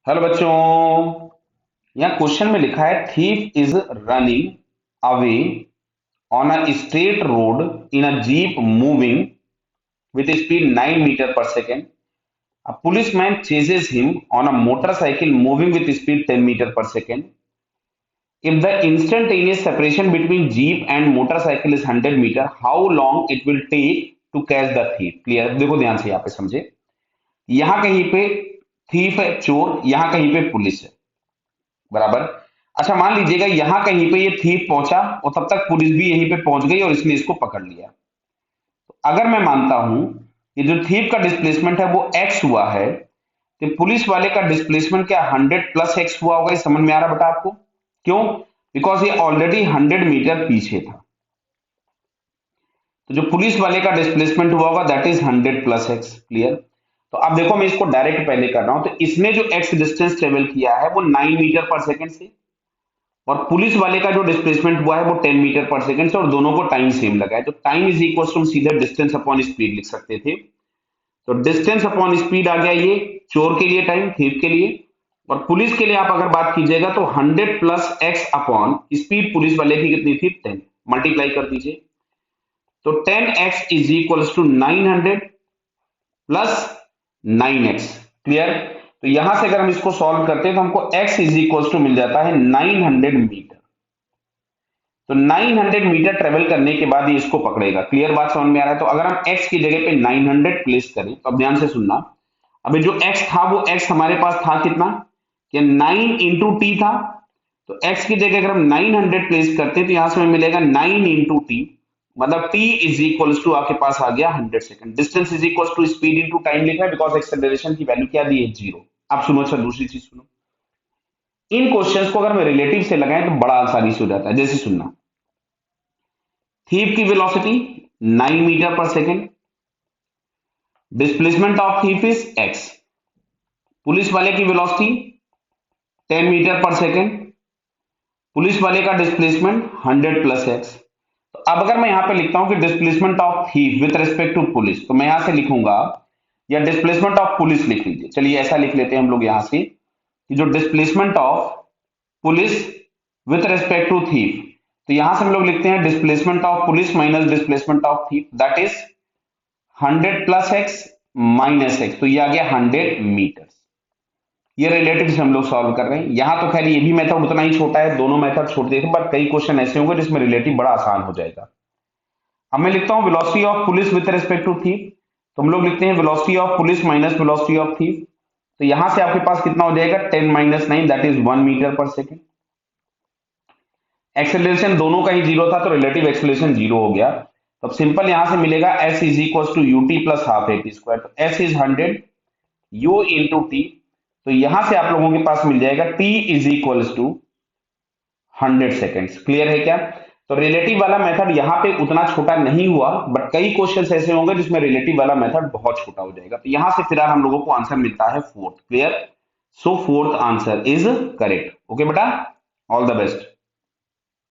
Hello बच्चों। यहाँ question में लिखा है thief is running away on a straight road in a jeep moving with speed 9 meter per second. A policeman chases him on a motorcycle moving with speed 10 meter per second. If the instantaneous separation between jeep and motorcycle is 100 meter, how long it will take to catch the thief? Clear? देखो ध्यान से यहाँ पे समझे। यहाँ कहीं पे thief है, चोर, यहाँ कहीं पे पुलिस है, बराबर। अच्छा मान लीजिएगा यहां कहीं पे ये थीफ पहुंचा और तब तक पुलिस भी यहीं पे पहुंच गई और इसने इसको पकड़ लिया। तो अगर मैं मानता हूं कि जो थीफ का डिस्प्लेसमेंट है वो एक्स हुआ है, तो पुलिस वाले का डिस्प्लेसमेंट क्या 100 प्लस एक्स हुआ होगा। ये समझ में आ रहा बेटा आपको? क्यों? बिकॉज ये ऑलरेडी 100 मीटर पीछे था। तो जो पुलिस वाले का डिस्प्लेसमेंट हुआ होगा that is 100 plus x. Clear? तो अब देखो मैं इसको डायरेक्ट पहले कर रहा हूं। तो इसने जो एक्स डिस्टेंस ट्रेवल किया है वो 9 मीटर पर सेकेंड से, और पुलिस वाले का जो डिस्प्लेसमेंट हुआ है वो 10 मीटर पर सेकंड से, और दोनों को टाइम सेम लगा है। तो टाइम इज इक्वल टू सीधे डिस्टेंस अपॉन स्पीड लिख सकते थे। तो डिस्टेंस अपॉन स्पीड आ गया ये चोर के लिए, टाइम थीफ के लिए, और पुलिस के लिए आप अगर बात कीजिएगा तो 100 plus x upon speed police वाले की कितनी थी 10, मल्टीप्लाई कर दीजिए। तो 10x is equal to 900 plus 9x। Clear? तो यहां से अगर हम इसको सॉल्व करते हैं तो हमको x इज इक्वल टू मिल जाता है 900 मीटर। तो 900 मीटर ट्रेवल करने के बाद ये इसको पकड़ेगा। क्लियर बात समझ में आ रहा है? तो अगर हम x की जगह पे 900 प्लेस करें तो अब ध्यान से सुनना। अभी जो x था वो x हमारे पास था कितना, कि 9 इंटू टी था। तो x की जगह अगर हम 900 प्लेस करते हैं तो यहां से हमें मिलेगा 9 इंटू टी, मतलब t इज इक्वल टू आपके पास आ गया 100 second. Distance is equal to speed into time लिखा है बिकॉज एक्सेलरेशन की वैल्यू क्या दी है, 0। अब सुनो, अच्छा दूसरी चीज सुनो। इन क्वेश्चंस को अगर मैं रिलेटिव से लगाएं तो बड़ा आसानी से हो जाता है। जैसे सुनना, थीफ की velocity 9 metre per second, displacement of thief is x, police वाले की velocity 10 metre per second, police वाले का डिस्प्लेसमेंट 100 प्लस एक्स। तो अब अगर मैं यहां पे लिखता हूं कि displacement of thief with respect to police, तो मैं यहां से लिखूंगा, या डिस्प्लेसमेंट ऑफ पुलिस लिख लीजिए। चलिए ऐसा लिख लेते हैं हम लोग यहां से कि जो displacement of police with respect to thief, तो यहां से हम लोग लिखते हैं displacement of police minus displacement of thief, that is 100 plus X minus X. तो ये आ गया 100 मीटर। ये रिलेटिव से हम लोग सॉल्व कर रहे हैं। यहां तो खैर ये भी मेथड उतना ही छोटा है, दोनों मेथड छोटे थे, बट कई क्वेश्चन ऐसे होंगे जिसमें रिलेटिव बड़ा आसान हो जाएगा। अब मैं लिखता हूं velocity of police with respect to thief, तो हम लोग लिखते हैं velocity of police minus velocity of thief. तो यहां से आपके पास कितना हो जाएगा 10 minus 9, that is 1 metre per second. Acceleration दोनों का ही जीरो था तो रिलेटिव एक्सेलरेशन जीरो हो गया। तो अब सिंपल यहां से मिलेगा s is equal to UT plus half A T square. तो s is 100 u into T, तो यहां से आप लोगों के पास मिल जाएगा t is equal to 100 seconds. Clear है क्या? तो रिलेटिव वाला मेथड यहां पे उतना छोटा नहीं हुआ, बट कई क्वेश्चंस ऐसे होंगे जिसमें रिलेटिव वाला मेथड बहुत छोटा हो जाएगा। तो यहां से फिर हम लोगों को आंसर मिलता है fourth. Clear? So fourth answer is correct. Okay बेटा, ऑल द बेस्ट।